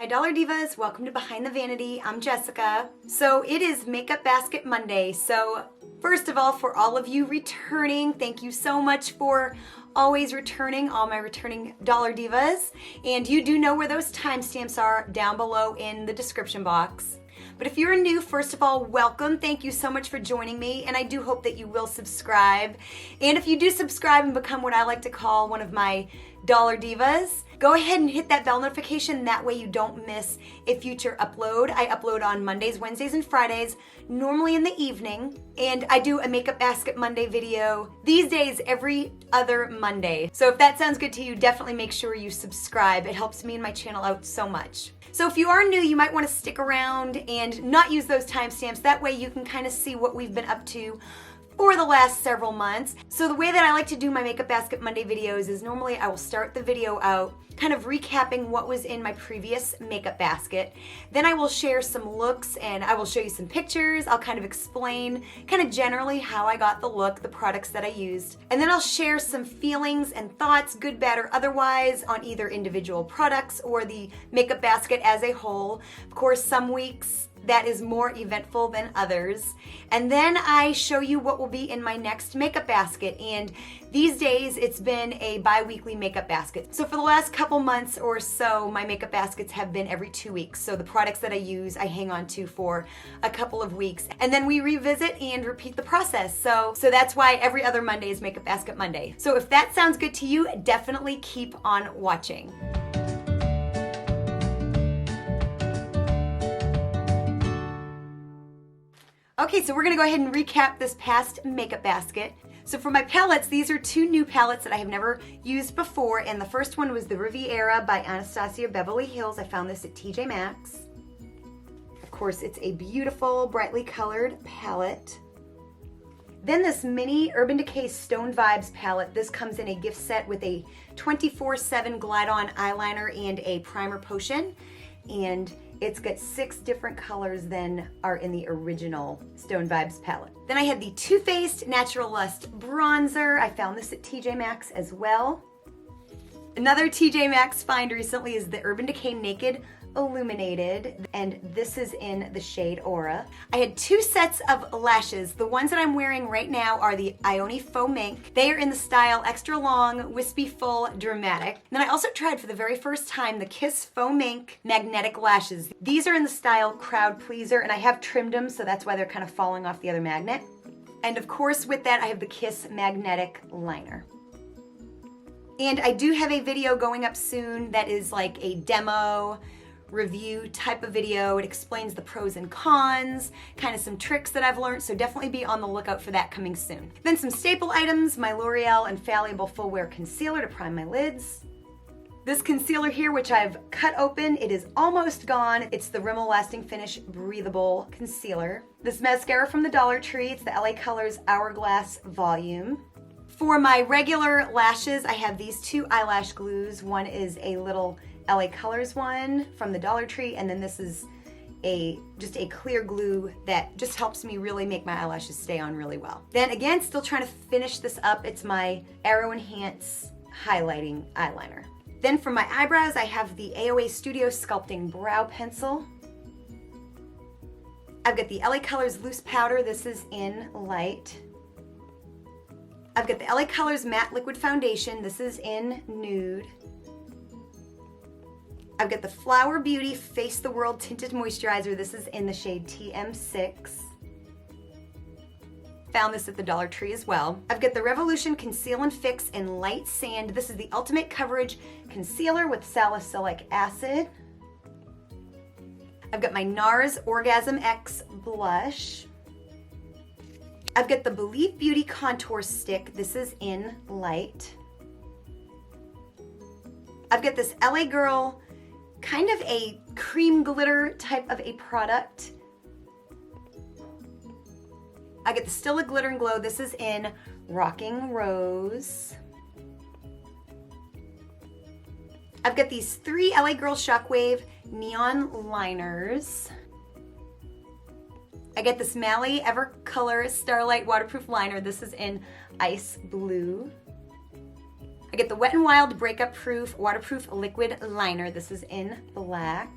Hi Dollar Divas, welcome to Behind the Vanity. I'm Jessica. So it is Makeup Basket Monday. So first of all, for all of you returning, thank you so much for always returning, all my returning Dollar Divas. And you do know where those timestamps are down below in the description box. But if you're new, first of all, welcome. Thank you so much for joining me, and I do hope that you will subscribe. And if you do subscribe and become what I like to call one of my Dollar Divas, go ahead and hit that bell notification. That way you don't miss a future upload. I upload on Mondays, Wednesdays, and Fridays, normally in the evening. And I do a Makeup Basket Monday video these days every other Monday. So if that sounds good to you, definitely make sure you subscribe. It helps me and my channel out so much. So if you are new, you might want to stick around and not use those timestamps. That way you can kind of see what we've been up to for the last several months. So the way that I like to do my Makeup Basket Monday videos is normally I will start the video out kind of recapping what was in my previous makeup basket. Then I will share some looks and I will show you some pictures. I'll kind of explain kind of generally how I got the look, the products that I used. And then I'll share some feelings and thoughts, good, bad, or otherwise, on either individual products or the makeup basket as a whole. Of course, some weeks that is more eventful than others. And then I show you what will be in my next makeup basket. And these days it's been a bi-weekly makeup basket. So for the last couple months or so, my makeup baskets have been every 2 weeks. So the products that I use, I hang on to for a couple of weeks. And then we revisit and repeat the process. So that's why every other Monday is Makeup Basket Monday. So if that sounds good to you, definitely keep on watching. Okay, so we're gonna go ahead and recap this past makeup basket. So for my palettes, these are two new palettes that I have never used before, and the first one was the Riviera by Anastasia Beverly Hills. I found this at TJ Maxx. Of course, it's a beautiful, brightly colored palette. Then this mini Urban Decay Stone Vibes palette. This comes in a gift set with a 24/7 Glide-On eyeliner and a primer potion. And it's got 6 different colors than are in the original Stone Vibes palette. Then I had the Too Faced Natural Lust bronzer. I found this at TJ Maxx as well. Another TJ Maxx find recently is the Urban Decay Naked Illuminated, and this is in the shade Aura. I had 2 sets of lashes. The ones that I'm wearing right now are the Ioni Faux Mink. They are in the style extra long, wispy full, dramatic. And then I also tried for the very first time the Kiss Faux Mink magnetic lashes. These are in the style Crowd Pleaser, and I have trimmed them, so that's why they're kind of falling off the other magnet. And of course with that I have the Kiss magnetic liner. And I do have a video going up soon that is like a demo review type of video. It explains the pros and cons, kind of some tricks that I've learned, so definitely be on the lookout for that coming soon. Then some staple items, my L'Oreal Infallible Full Wear Concealer to prime my lids. This concealer here, which I've cut open, it is almost gone. It's the Rimmel Lasting Finish Breathable Concealer. This mascara from the Dollar Tree, it's the LA Colors Hourglass Volume. For my regular lashes, I have these 2 eyelash glues. One is a little LA Colors one from the Dollar Tree, and then this is just a clear glue that just helps me really make my eyelashes stay on really well. Then again, still trying to finish this up. It's my Aero Enhance Highlighting Eyeliner. Then for my eyebrows, I have the AOA Studio Sculpting Brow Pencil. I've got the LA Colors Loose Powder. This is in Light. I've got the LA Colors Matte Liquid Foundation. This is in Nude. I've got the Flower Beauty Face the World Tinted Moisturizer. This is in the shade TM6. Found this at the Dollar Tree as well. I've got the Revolution Conceal and Fix in Light Sand. This is the Ultimate Coverage Concealer with Salicylic Acid. I've got my NARS Orgasm X Blush. I've got the Believe Beauty Contour Stick. This is in Light. I've got this LA Girl, kind of a cream glitter type of a product. I get the Stila Glitter and Glow. This is in Rocking Rose. I've got these 3 LA Girl Shockwave Neon Liners. I get this Mally Evercolor Starlight Waterproof Liner. This is in Ice Blue. I get the Wet n Wild Breakup Proof Waterproof Liquid Liner. This is in Black.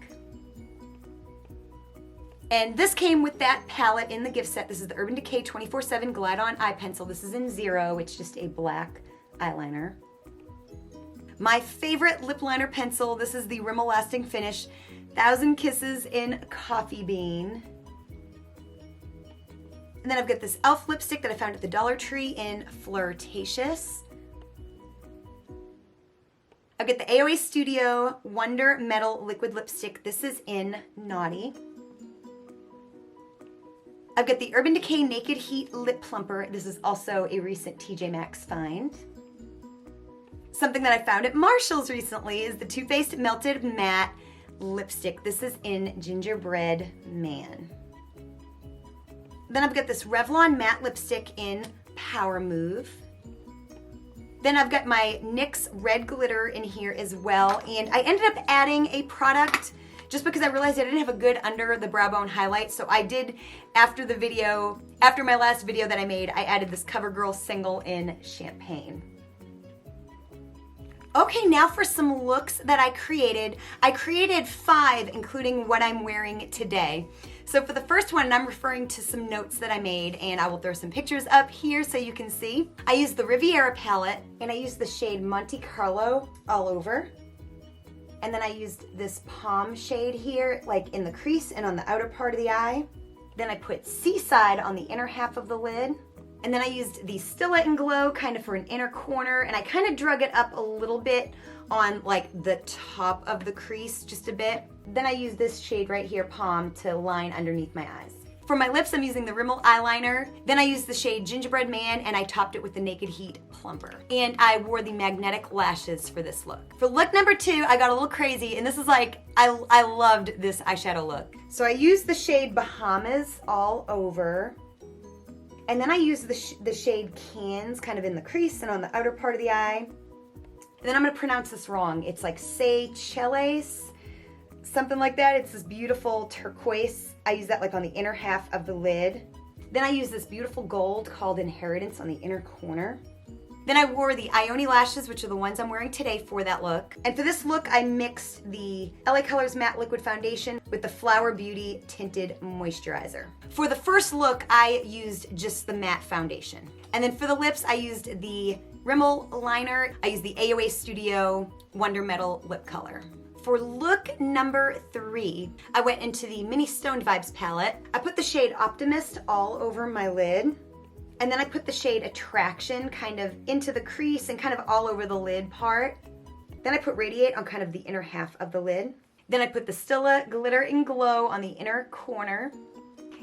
And this came with that palette in the gift set. This is the Urban Decay 24/7 Glide On Eye Pencil. This is in 0. It's just a black eyeliner. My favorite lip liner pencil, this is the Rimmel Lasting Finish 1000 Kisses in Coffee Bean. And then I've got this e.l.f. lipstick that I found at the Dollar Tree in Flirtatious. I've got the AOA Studio Wonder Metal Liquid Lipstick. This is in Naughty. I've got the Urban Decay Naked Heat Lip Plumper. This is also a recent TJ Maxx find. Something that I found at Marshall's recently is the Too Faced Melted Matte Lipstick. This is in Gingerbread Man. Then I've got this Revlon Matte Lipstick in Power Move. Then I've got my NYX Red Glitter in here as well. And I ended up adding a product just because I realized I didn't have a good under the brow bone highlight. So I did, after my last video that I made, I added this CoverGirl Single in Champagne. Okay, now for some looks that I created. I created 5, including what I'm wearing today. So for the first one, I'm referring to some notes that I made, and I will throw some pictures up here so you can see. I used the Riviera palette, and I used the shade Monte Carlo all over. And then I used this Palm shade here, like in the crease and on the outer part of the eye. Then I put Seaside on the inner half of the lid. And then I used the Stila and Glow kind of for an inner corner, and I kind of drug it up a little bit on like the top of the crease, just a bit. Then I used this shade right here, Palm, to line underneath my eyes. For my lips, I'm using the Rimmel eyeliner. Then I used the shade Gingerbread Man, and I topped it with the Naked Heat Plumper. And I wore the magnetic lashes for this look. For look number 2, I got a little crazy, and this is like, I loved this eyeshadow look. So I used the shade Bahamas all over. And then I used the shade Cans kind of in the crease and on the outer part of the eye. And then I'm gonna pronounce this wrong. It's like Seychelles, something like that. It's this beautiful turquoise. I use that like on the inner half of the lid. Then I use this beautiful gold called Inheritance on the inner corner. Then I wore the Ioni lashes, which are the ones I'm wearing today for that look. And for this look, I mixed the LA Colors Matte Liquid Foundation with the Flower Beauty Tinted Moisturizer. For the first look, I used just the matte foundation. And then for the lips, I used the Rimmel liner. I used the AOA Studio Wonder Metal Lip Color. For look number 3, I went into the Mini Stoned Vibes palette. I put the shade Optimist all over my lid. And then I put the shade Attraction kind of into the crease and kind of all over the lid part. Then I put Radiate on kind of the inner half of the lid. Then I put the Stila Glitter and Glow on the inner corner.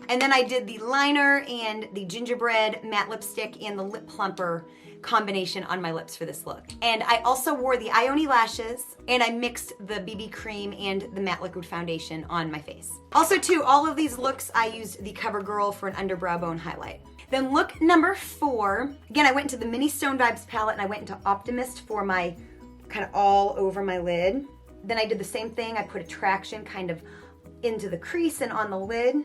And then I did the liner and the gingerbread matte lipstick and the lip plumper combination on my lips for this look. And I also wore the Ioni lashes, and I mixed the BB cream and the matte liquid foundation on my face. Also too, all of these looks I used the CoverGirl for an underbrow bone highlight. Then look number 4, again I went into the Mini Stone Vibes palette and I went into Optimist for my kind of all over my lid. Then I did the same thing, I put Attraction kind of into the crease and on the lid.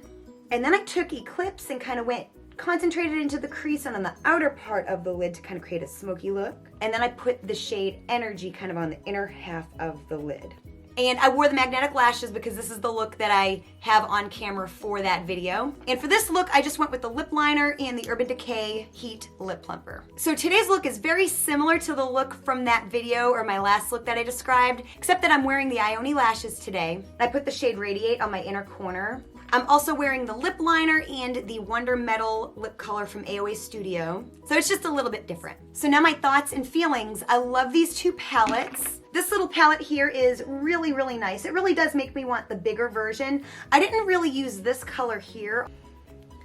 And then I took Eclipse and kind of concentrated into the crease and on the outer part of the lid to kind of create a smoky look. And then I put the shade Energy kind of on the inner half of the lid. And I wore the magnetic lashes because this is the look that I have on camera for that video. And for this look, I just went with the lip liner and the Urban Decay Heat Lip Plumper. So today's look is very similar to the look from that video or my last look that I described, except that I'm wearing the Ioni lashes today. I put the shade Radiate on my inner corner. I'm also wearing the lip liner and the Wonder Metal lip color from AOA Studio. So it's just a little bit different. So now my thoughts and feelings. I love these 2 palettes. This little palette here is really, really nice. It really does make me want the bigger version. I didn't really use this color here,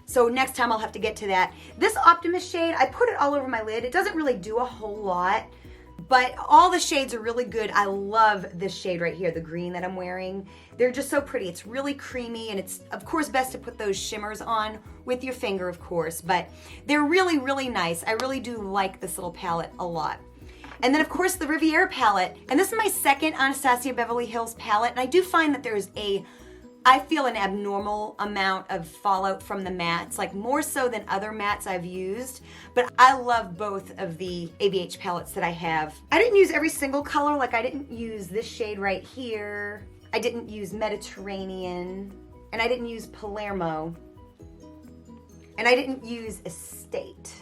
so next time I'll have to get to that. This Optimist shade, I put it all over my lid. It doesn't really do a whole lot, but all the shades are really good. I love this shade right here, the green that I'm wearing. They're just so pretty. It's really creamy, and it's of course best to put those shimmers on with your finger, of course, but they're really, really nice. I really do like this little palette a lot. And then of course the Riviera palette, and this is my second Anastasia Beverly Hills palette, and I do find that there's I feel an abnormal amount of fallout from the mattes, like more so than other mattes I've used, but I love both of the ABH palettes that I have. I didn't use every single color, like I didn't use this shade right here. I didn't use Mediterranean. and I didn't use Palermo, and I didn't use Estate.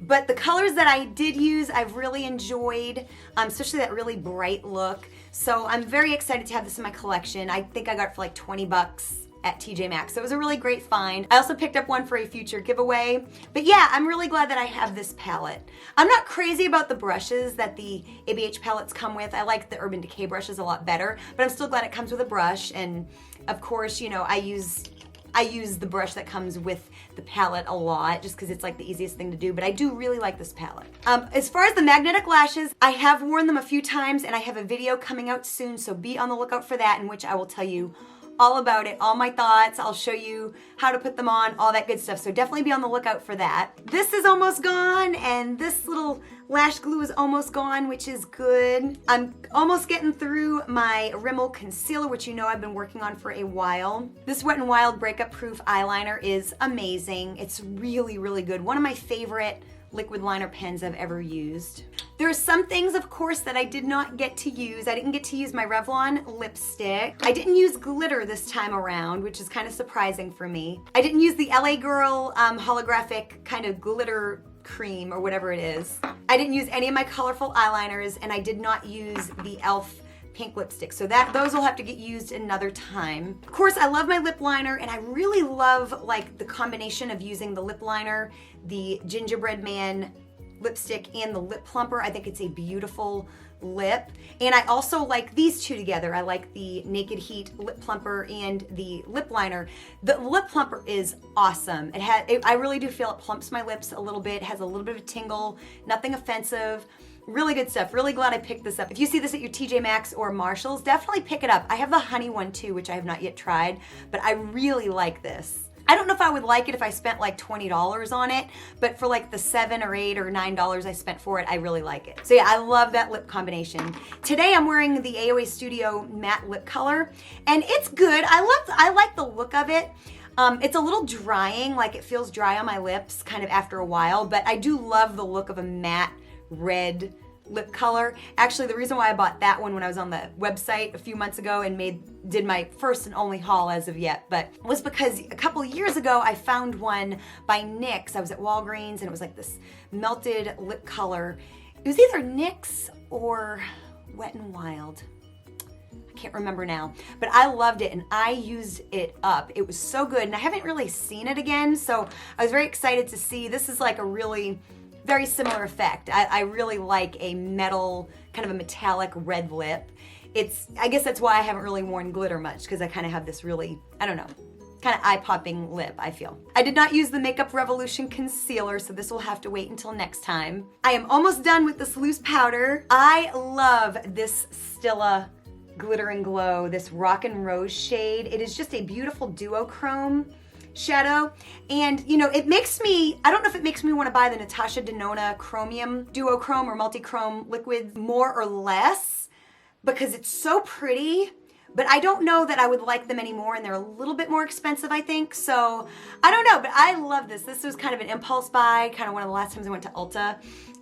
But the colors that I did use, I've really enjoyed, especially that really bright look. So I'm very excited to have this in my collection. I think I got it for like 20 bucks at TJ Maxx. So it was a really great find. I also picked up one for a future giveaway. But yeah, I'm really glad that I have this palette. I'm not crazy about the brushes that the ABH palettes come with. I like the Urban Decay brushes a lot better, but I'm still glad it comes with a brush. And of course, you know, I use the brush that comes with the palette a lot just because it's like the easiest thing to do, but I do really like this palette. As far as the magnetic lashes, I have worn them a few times and I have a video coming out soon, so be on the lookout for that, in which I will tell you all about it, all my thoughts. I'll show you how to put them on, all that good stuff. So definitely be on the lookout for that. This is almost gone, and this little lash glue is almost gone, which is good. I'm almost getting through my Rimmel concealer, which you know I've been working on for a while. This Wet n Wild Breakup Proof eyeliner is amazing. It's really, really good. One of my favorite liquid liner pens I've ever used. There are some things, of course, that I did not get to use. I didn't get to use my Revlon lipstick. I didn't use glitter this time around, which is kind of surprising for me. I didn't use the LA Girl holographic kind of glitter cream or whatever it is. I didn't use any of my colorful eyeliners, and I did not use the e.l.f. pink lipstick. So those will have to get used another time. Of course, I love my lip liner, and I really love like the combination of using the lip liner, the Gingerbread Man lipstick, and the lip plumper. I think it's a beautiful lip. And I also like these two together. I like the Naked Heat lip plumper and the lip liner. The lip plumper is awesome. I really do feel it plumps my lips a little bit. It has a little bit of a tingle, nothing offensive. Really good stuff. Really glad I picked this up. If you see this at your TJ Maxx or Marshalls, definitely pick it up. I have the honey one too, which I have not yet tried, but I really like this. I don't know if I would like it if I spent like $20 on it, but for like the $7 or $8 or $9 I spent for it, I really like it. So yeah, I love that lip combination. Today I'm wearing the AOA Studio matte lip color, and it's good. I like the look of it. It's a little drying, like it feels dry on my lips kind of after a while, but I do love the look of a matte red lip color. Actually, the reason why I bought that one when I was on the website a few months ago and did my first and only haul as of yet, but was because a couple years ago I found one by NYX. I was at Walgreens and it was like this melted lip color. It was either NYX or Wet n Wild. I can't remember now, but I loved it and I used it up. It was so good, and I haven't really seen it again, so I was very excited to see. This is like a really very similar effect. I really like a metal, kind of a metallic red lip. I guess that's why I haven't really worn glitter much, because I kind of have this really, I don't know, kind of eye-popping lip, I feel. I did not use the Makeup Revolution concealer, so this will have to wait until next time. I am almost done with this loose powder. I love this Stila Glitter and Glow, this Rock and Rose shade. It is just a beautiful duochrome shadow, and you know, it makes me, I don't know if it makes me want to buy the Natasha Denona Chromium Duochrome or Multichrome liquids more or less, because it's so pretty, but I don't know that I would like them anymore, and they're a little bit more expensive, I think, so I don't know, but I love this. This was kind of an impulse buy, kind of one of the last times I went to Ulta,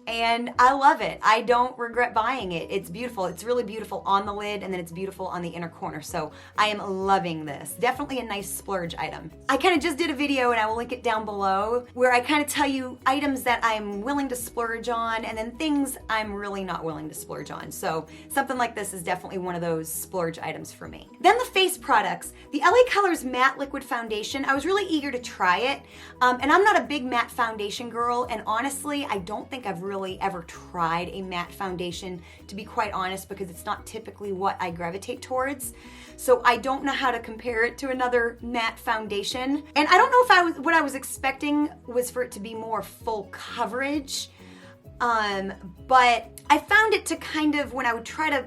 and I love it. I don't regret buying it. It's beautiful. It's really beautiful on the lid, and then it's beautiful on the inner corner. So I am loving this. Definitely a nice splurge item. I kind of just did a video, and I will link it down below, where I kind of tell you items that I'm willing to splurge on, and then things I'm really not willing to splurge on. So something like this is definitely one of those splurge items for me. Then the face products. The LA Colors Matte Liquid Foundation. I was really eager to try it, and I'm not a big matte foundation girl, and honestly, I don't think I've really ever tried a matte foundation, to be quite honest, because it's not typically what I gravitate towards. So I don't know how to compare it to another matte foundation. And I don't know if what I was expecting was for it to be more full coverage. But I found it to kind of, when I would try to,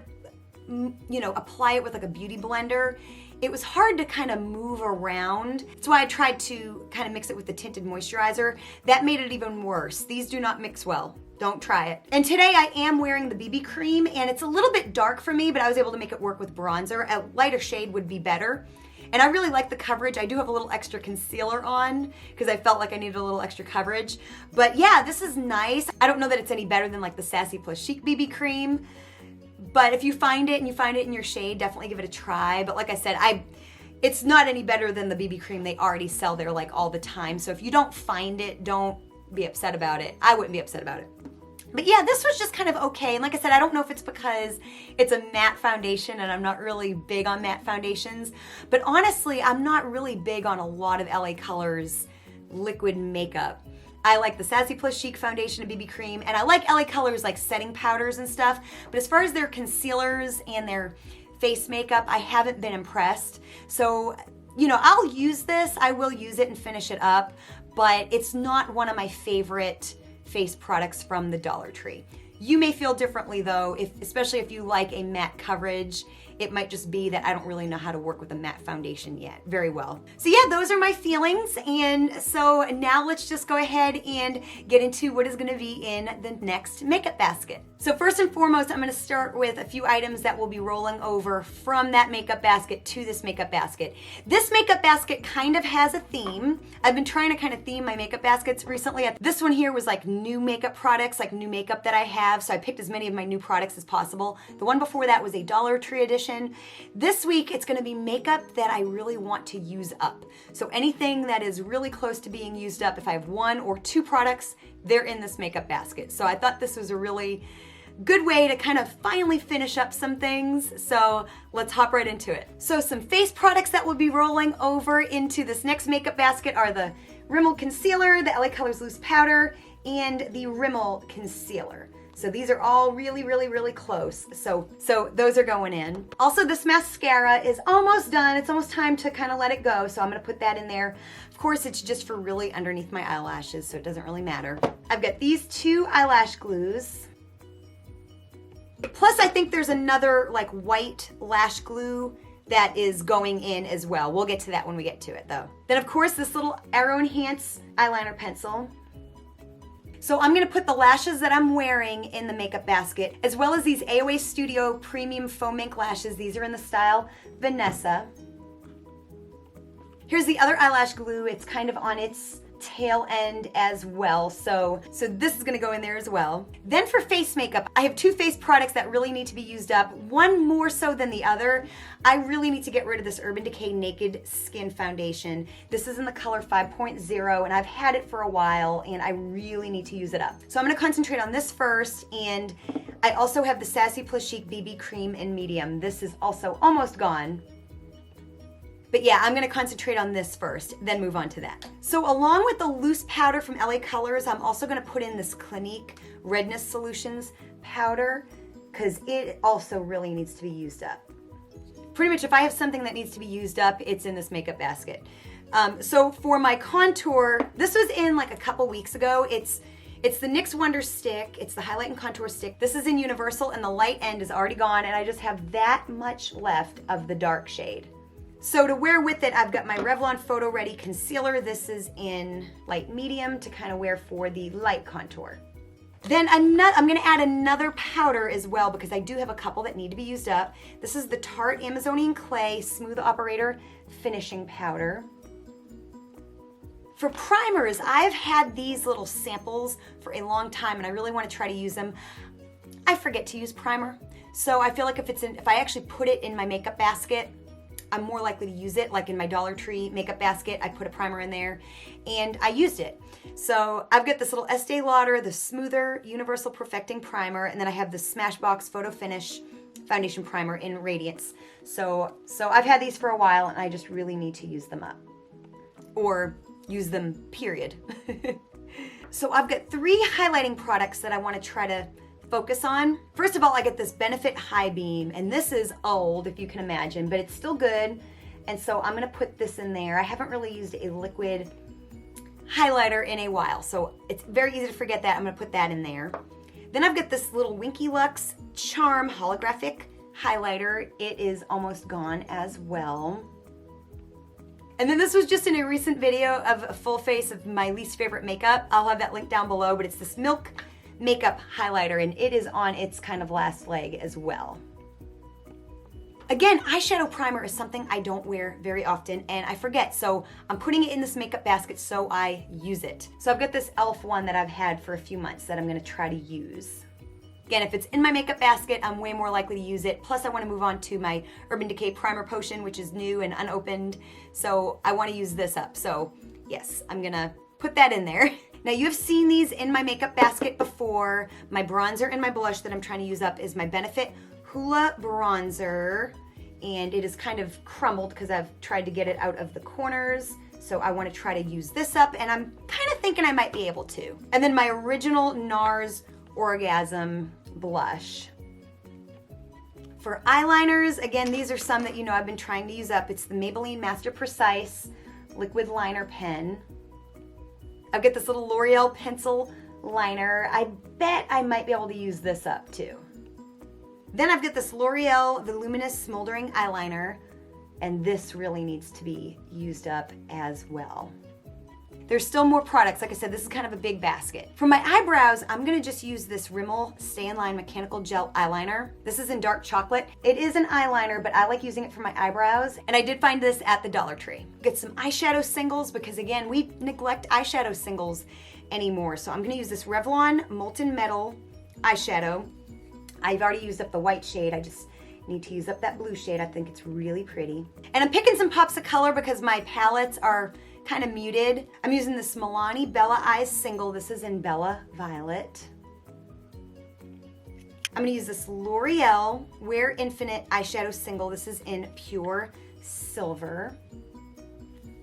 you know, apply it with like a beauty blender, it was hard to kind of move around. That's why I tried to kind of mix it with the tinted moisturizer. That made it even worse. These do not mix well. Don't try it. And today I am wearing the BB cream, and it's a little bit dark for me, but I was able to make it work with bronzer. A lighter shade would be better. And I really like the coverage. I do have a little extra concealer on because I felt like I needed a little extra coverage. But yeah, this is nice. I don't know that it's any better than like the Sassy Plus Chic BB cream, but if you find it and you find it in your shade, definitely give it a try. But like I said, It's not any better than the BB cream they already sell there like all the time. So if you don't find it, don't be upset about it. I wouldn't be upset about it. But yeah, this was just kind of okay. And like I said, I don't know if it's because it's a matte foundation and I'm not really big on matte foundations. But honestly, I'm not really big on a lot of LA Colors liquid makeup. I like the Sassy Plus Chic foundation and BB cream, and I like LA Colors like setting powders and stuff. But as far as their concealers and their face makeup, I haven't been impressed. So, you know, I'll use this. I will use it and finish it up, but it's not one of my favorite face products from the Dollar Tree. You may feel differently though, especially if you like a matte coverage. It might just be that I don't really know how to work with a matte foundation yet very well. So yeah, those are my feelings. And so now let's just go ahead and get into what is gonna be in the next makeup basket. So first and foremost, I'm gonna start with a few items that will be rolling over from that makeup basket to this makeup basket. This makeup basket kind of has a theme. I've been trying to kind of theme my makeup baskets recently. This one here was like new makeup products, like new makeup that I have. So I picked as many of my new products as possible. The one before that was a Dollar Tree edition. This week, it's gonna be makeup that I really want to use up. So anything that is really close to being used up, if I have one or two products, they're in this makeup basket. So I thought this was a really good way to kind of finally finish up some things. So let's hop right into it. So some face products that will be rolling over into this next makeup basket are the Rimmel Concealer, the LA Colors Loose Powder, and the Rimmel Concealer. So these are all really, really, really close. So those are going in. Also, this mascara is almost done. It's almost time to kind of let it go. So I'm gonna put that in there. Of course, it's just for really underneath my eyelashes, so it doesn't really matter. I've got these two eyelash glues. Plus, I think there's another like white lash glue that is going in as well. We'll get to that when we get to it though. Then of course, this little Arrow Enhance eyeliner pencil. So I'm gonna put the lashes that I'm wearing in the makeup basket, as well as these AOA Studio Premium Foam Ink lashes. These are in the style Vanessa. Here's the other eyelash glue. It's kind of on its tail end as well. So this is gonna go in there as well. Then for face makeup, I have two face products that really need to be used up, one more so than the other. I really need to get rid of this Urban Decay Naked Skin Foundation. This is in the color 5.0 and I've had it for a while and I really need to use it up. So I'm gonna concentrate on this first, and I also have the Sassy Plus Chic BB Cream in medium. This is also almost gone. But yeah, I'm gonna concentrate on this first, then move on to that. So along with the loose powder from LA Colors, I'm also gonna put in this Clinique Redness Solutions powder, because it also really needs to be used up. Pretty much if I have something that needs to be used up, it's in this makeup basket. So for my contour, this was in like a couple weeks ago. It's the NYX Wonder Stick. It's the highlight and contour stick. This is in Universal and the light end is already gone, and I just have that much left of the dark shade. So to wear with it, I've got my Revlon Photo Ready Concealer. This is in light medium to kind of wear for the light contour. Then I'm gonna add another powder as well because I do have a couple that need to be used up. This is the Tarte Amazonian Clay Smooth Operator Finishing Powder. For primers, I've had these little samples for a long time and I really want to try to use them. I forget to use primer. So I feel like if I actually put it in my makeup basket, I'm more likely to use it. Like in my Dollar Tree makeup basket, I put a primer in there and I used it. So I've got this little Estee Lauder, the Smoother Universal Perfecting Primer, and then I have the Smashbox Photo Finish Foundation Primer in Radiance. So I've had these for a while and I just really need to use them up. Or use them, period. So I've got 3 highlighting products that I want to try to focus on. First of all, I get this Benefit High Beam, and this is old, if you can imagine, but it's still good. And so I'm gonna put this in there. I haven't really used a liquid highlighter in a while, so it's very easy to forget that. I'm gonna put that in there. Then I've got this little Winky Lux Charm Holographic Highlighter. It is almost gone as well. And then this was just in a recent video of a full face of my least favorite makeup. I'll have that link down below, but it's this Milk Makeup Highlighter, and it is on its kind of last leg as well. Again, eyeshadow primer is something I don't wear very often and I forget, so I'm putting it in this makeup basket so I use it. So I've got this e.l.f. one that I've had for a few months that I'm gonna try to use. Again, if it's in my makeup basket, I'm way more likely to use it. Plus, I want to move on to my Urban Decay Primer Potion, which is new and unopened. So I want to use this up. So yes, I'm gonna put that in there. Now you have seen these in my makeup basket before. My bronzer and my blush that I'm trying to use up is my Benefit Hoola Bronzer. And it is kind of crumbled because I've tried to get it out of the corners. So I want to try to use this up, and I'm kind of thinking I might be able to. And then my original NARS Orgasm blush. For eyeliners, again, these are some that you know I've been trying to use up. It's the Maybelline Master Precise Liquid Liner Pen. I've got this little L'Oreal pencil liner. I bet I might be able to use this up too. Then I've got this L'Oreal Voluminous Smoldering Eyeliner, and this really needs to be used up as well. There's still more products. Like I said, this is kind of a big basket. For my eyebrows, I'm gonna just use this Rimmel Stay in Line Mechanical Gel Eyeliner. This is in dark chocolate. It is an eyeliner, but I like using it for my eyebrows. And I did find this at the Dollar Tree. Get some eyeshadow singles because again, we neglect eyeshadow singles anymore. So I'm gonna use this Revlon Molten Metal eyeshadow. I've already used up the white shade. I just need to use up that blue shade. I think it's really pretty. And I'm picking some pops of color because my palettes are kind of muted. I'm using this Milani Bella Eyes single. This is in Bella Violet. I'm gonna use this L'Oreal Wear Infinite eyeshadow single. This is in Pure Silver.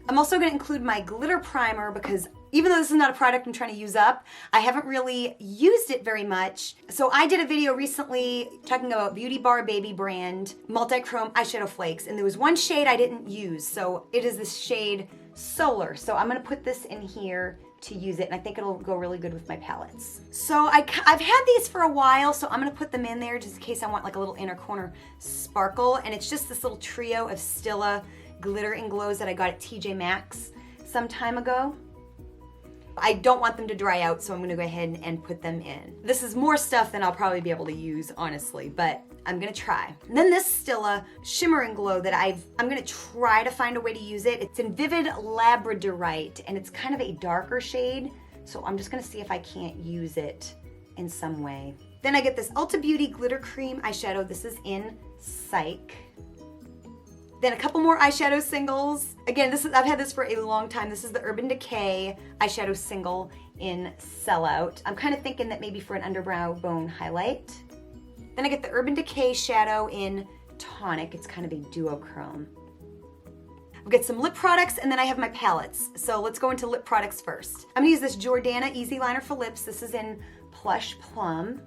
I'm also gonna include my glitter primer because even though this is not a product I'm trying to use up, I haven't really used it very much. So I did a video recently talking about Beauty Bar Baby brand Multichrome eyeshadow flakes, and there was one shade I didn't use. So it is this shade Solar. So I'm gonna put this in here to use it, and I think it'll go really good with my palettes. So I've had these for a while, so I'm gonna put them in there just in case I want like a little inner corner sparkle. And it's just this little trio of Stila glitter and glows that I got at TJ Maxx some time ago. I don't want them to dry out, so I'm gonna go ahead and put them in. This is more stuff than I'll probably be able to use, honestly, but I'm gonna try. And then this Stila Shimmer and Glow that I'm gonna try to find a way to use it. It's in Vivid Labradorite, and it's kind of a darker shade, so I'm just gonna see if I can't use it in some way. Then I get this Ulta Beauty Glitter Cream eyeshadow. This is in Psych. Then a couple more eyeshadow singles. Again, I've had this for a long time. This is the Urban Decay eyeshadow single in Sellout. I'm kind of thinking that maybe for an underbrow bone highlight. Then I get the Urban Decay shadow in Tonic. It's kind of a duochrome. I'll get some lip products, and then I have my palettes. So let's go into lip products first. I'm gonna use this Jordana Easy Liner for lips. This is in Plush Plum.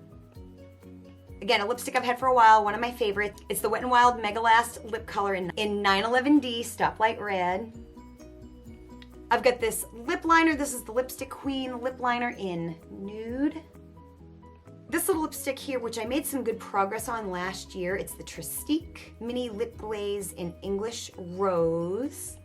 Again, a lipstick I've had for a while, one of my favorites. It's the Wet n Wild Mega Last lip color in 911D Stoplight Red. I've got this lip liner. This is the Lipstick Queen lip liner in Nude. This little lipstick here, which I made some good progress on last year, it's the Tristique Mini Lip Glaze in English Rose.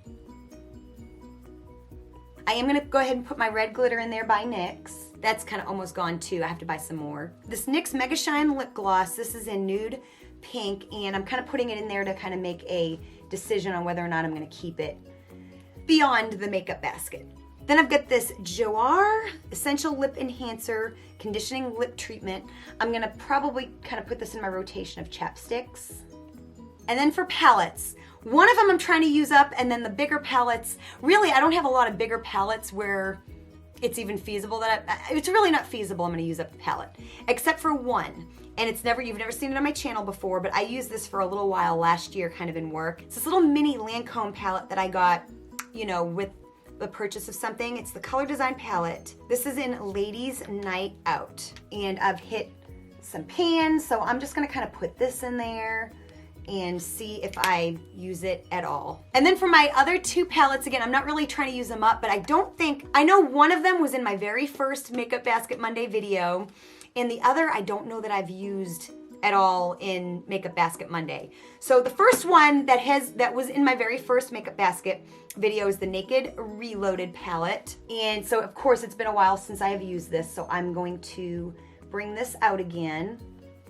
I am gonna go ahead and put my red glitter in there by NYX. That's kind of almost gone too. I have to buy some more. This NYX Mega Shine Lip Gloss, this is in Nude Pink, and I'm kind of putting it in there to kind of make a decision on whether or not I'm gonna keep it beyond the makeup basket. Then I've got this Joar Essential Lip Enhancer Conditioning Lip Treatment. I'm gonna probably kind of put this in my rotation of chapsticks. And then for palettes, one of them I'm trying to use up, and then the bigger palettes, really I don't have a lot of bigger palettes where it's even feasible that it's really not feasible I'm gonna use up the palette, except for one. And you've never seen it on my channel before, but I used this for a little while last year kind of in work. It's this little mini Lancome palette that I got, you know, with the purchase of something. It's the Color Design palette. This is in Ladies Night Out. And I've hit some pans, so I'm just gonna kind of put this in there and see if I use it at all. And then for my other two palettes, again, I'm not really trying to use them up, but I know one of them was in my very first Makeup Basket Monday video, and the other I don't know that I've used at all in Makeup Basket Monday. So the first one that was in my very first Makeup Basket video is the Naked Reloaded palette. And so of course it's been a while since I have used this, so I'm going to bring this out again.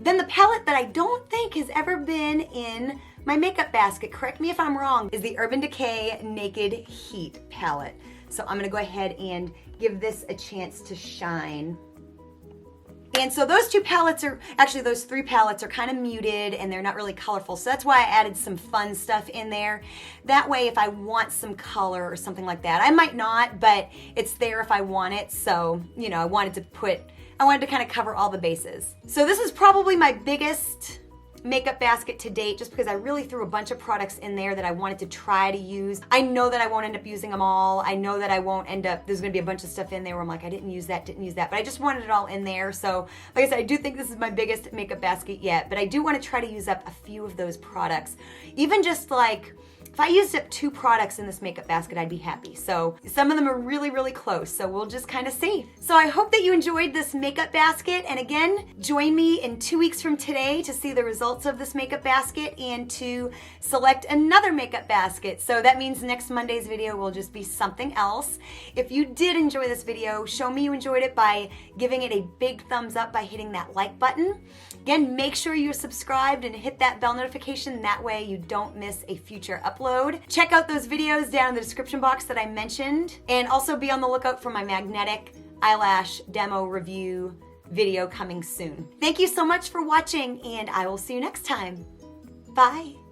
Then the palette that I don't think has ever been in my makeup basket, correct me if I'm wrong, is the Urban Decay Naked Heat palette. So I'm gonna go ahead and give this a chance to shine. And so those two palettes are, actually those three palettes are kind of muted and they're not really colorful. So that's why I added some fun stuff in there. That way if I want some color or something like that, I might not, but it's there if I want it. So, you know, I wanted to kind of cover all the bases. So this is probably my biggest makeup basket to date, just because I really threw a bunch of products in there that I wanted to try to use. I know that I won't end up using them all. I know that I won't end up, there's gonna be a bunch of stuff in there where I'm like, I didn't use that, but I just wanted it all in there. So like I said, I do think this is my biggest makeup basket yet, but I do want to try to use up a few of those products. Even just like, if I used up 2 products in this makeup basket, I'd be happy. So some of them are really, really close. So we'll just kind of see. So I hope that you enjoyed this makeup basket. And again, join me in 2 weeks from today to see the results of this makeup basket and to select another makeup basket. So that means next Monday's video will just be something else. If you did enjoy this video, show me you enjoyed it by giving it a big thumbs up by hitting that like button. Again, make sure you're subscribed and hit that bell notification. That way you don't miss a future upload. Check out those videos down in the description box that I mentioned, and also be on the lookout for my magnetic eyelash demo review video coming soon. Thank you so much for watching, and I will see you next time. Bye.